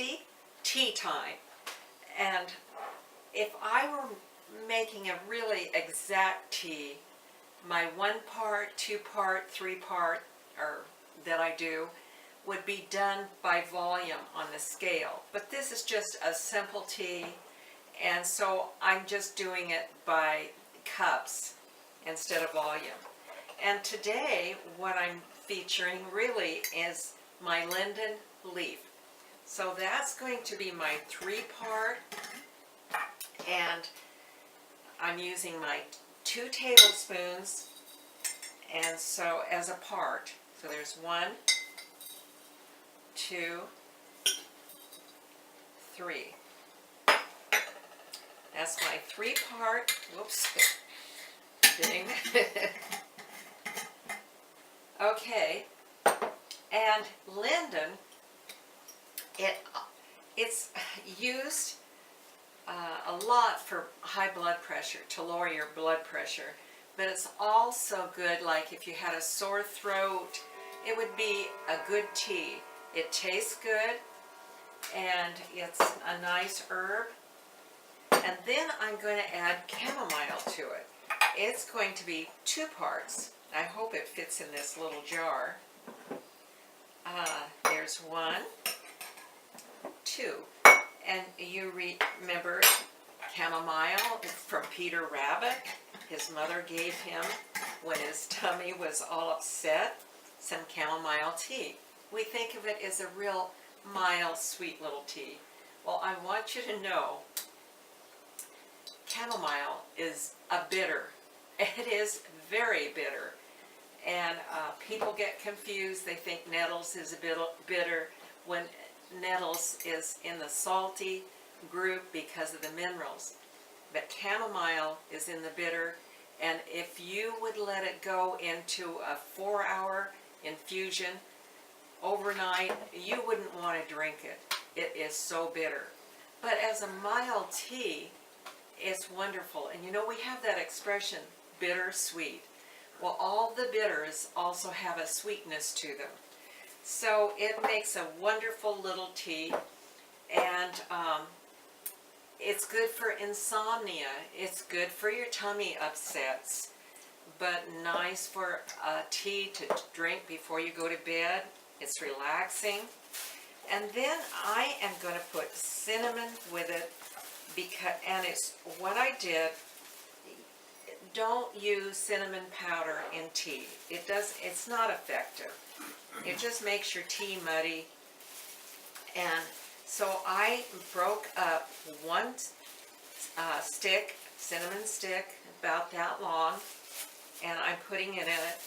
tasty tea time. And if I were making a really exact tea, my 1 part, 2 part, 3 part, or that I do, would be done by volume on the scale. But this is just a simple tea, and so I'm just doing it by cups instead of volume. And today what I'm featuring really is my linden leaf. So that's going to be my 3 part, and I'm using my 2 tablespoons, and so as a part. So there's 1, 2, 3. That's my 3 part. Whoops. Ding. Okay. And linden, it's used a lot for high blood pressure, to lower your blood pressure. But it's also good, like if you had a sore throat, it would be a good tea. It tastes good, and it's a nice herb. And then I'm going to add chamomile to it. It's going to be 2 parts. I hope it fits in this little jar. There's 1, 2. And you remember chamomile from Peter Rabbit. His mother gave him, when his tummy was all upset, some chamomile tea. We think of it as a real mild, sweet little tea. Well, I want you to know chamomile is a bitter. It is very bitter. And people get confused. They think nettles is a bit bitter, when nettles is in the salty group because of the minerals. But chamomile is in the bitter, and if you would let it go into a 4-hour infusion overnight, you wouldn't want to drink it. It is so bitter. But as a mild tea, it's wonderful. And you know, we have that expression, bitter sweet. Well, all the bitters also have a sweetness to them. So it makes a wonderful little tea, and it's good for insomnia. It's good for your tummy upsets, but nice for a tea to drink before you go to bed. It's relaxing. And then I am going to put cinnamon with it, and it's what I did. Don't use cinnamon powder in tea. It's not effective. It just makes your tea muddy. And so I broke up 1 stick, cinnamon stick, about that long, and I'm putting it in it.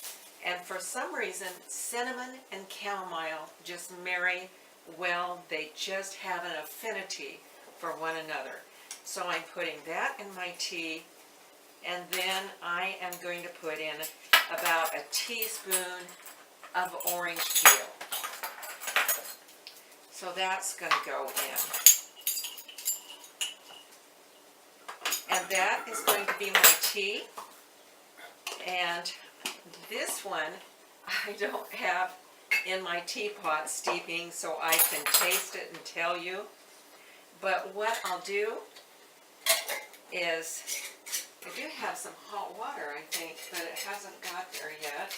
And for some reason, cinnamon and chamomile just marry well. They just have an affinity for one another. So I'm putting that in my tea. And then I am going to put in about a teaspoon of orange peel. So that's going to go in. And that is going to be my tea. And this one I don't have in my teapot steeping, so I can taste it and tell you. But what I'll do is, I do have some hot water, I think, but it hasn't got there yet.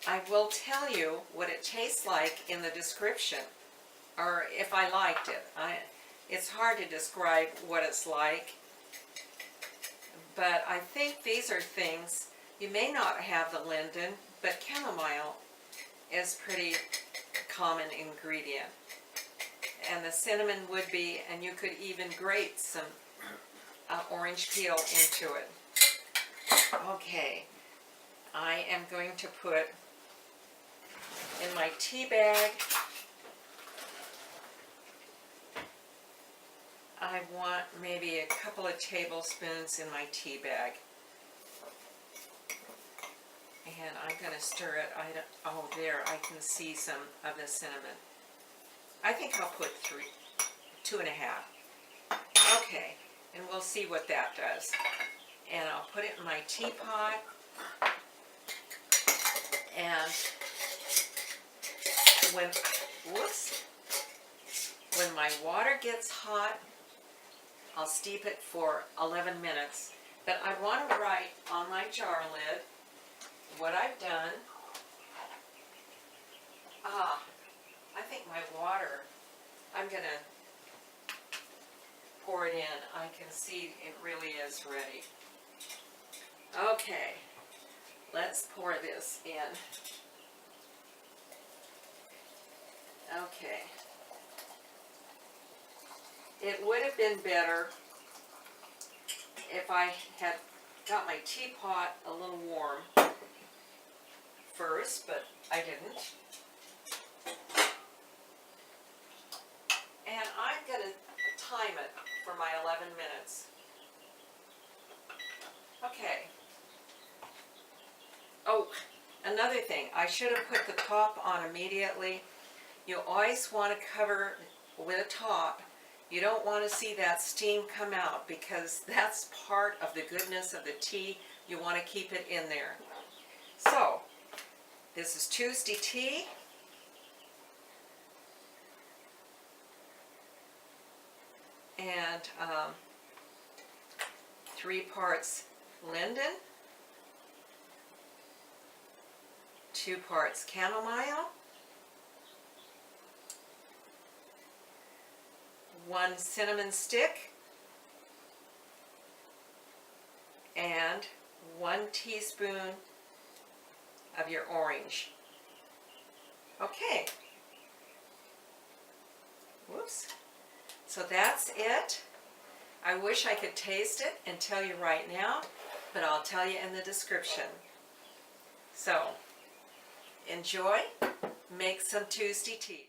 I will tell you what it tastes like in the description, or if I liked it. It's hard to describe what it's like, but I think these are things, you may not have the linden, but chamomile is pretty common ingredient. And the cinnamon would be, and you could even grate some orange peel into it. Okay, I am going to put in my tea bag, I want maybe a couple of tablespoons in my tea bag. And I'm going to stir it. Oh, there, I can see some of the cinnamon. I think I'll put 2.5. Okay, and we'll see what that does. And I'll put it in my teapot. And when my water gets hot, I'll steep it for 11 minutes. But I want to write on my jar lid what I've done. I think my water, I'm going to pour it in. I can see it really is ready. Okay, let's pour this in. Okay. It would have been better if I had got my teapot a little warm first, but I didn't. And I'm going to time it for my 11 minutes. Okay. Oh, another thing, I should have put the top on immediately. You always want to cover with a top. You don't want to see that steam come out because that's part of the goodness of the tea. You want to keep it in there. So, this is Tuesday tea. And 3 parts linden, 2 parts chamomile, 1 cinnamon stick, and 1 teaspoon of your orange. Okay. Whoops. So that's it. I wish I could taste it and tell you right now, but I'll tell you in the description. So, enjoy, make some Tuesday tea.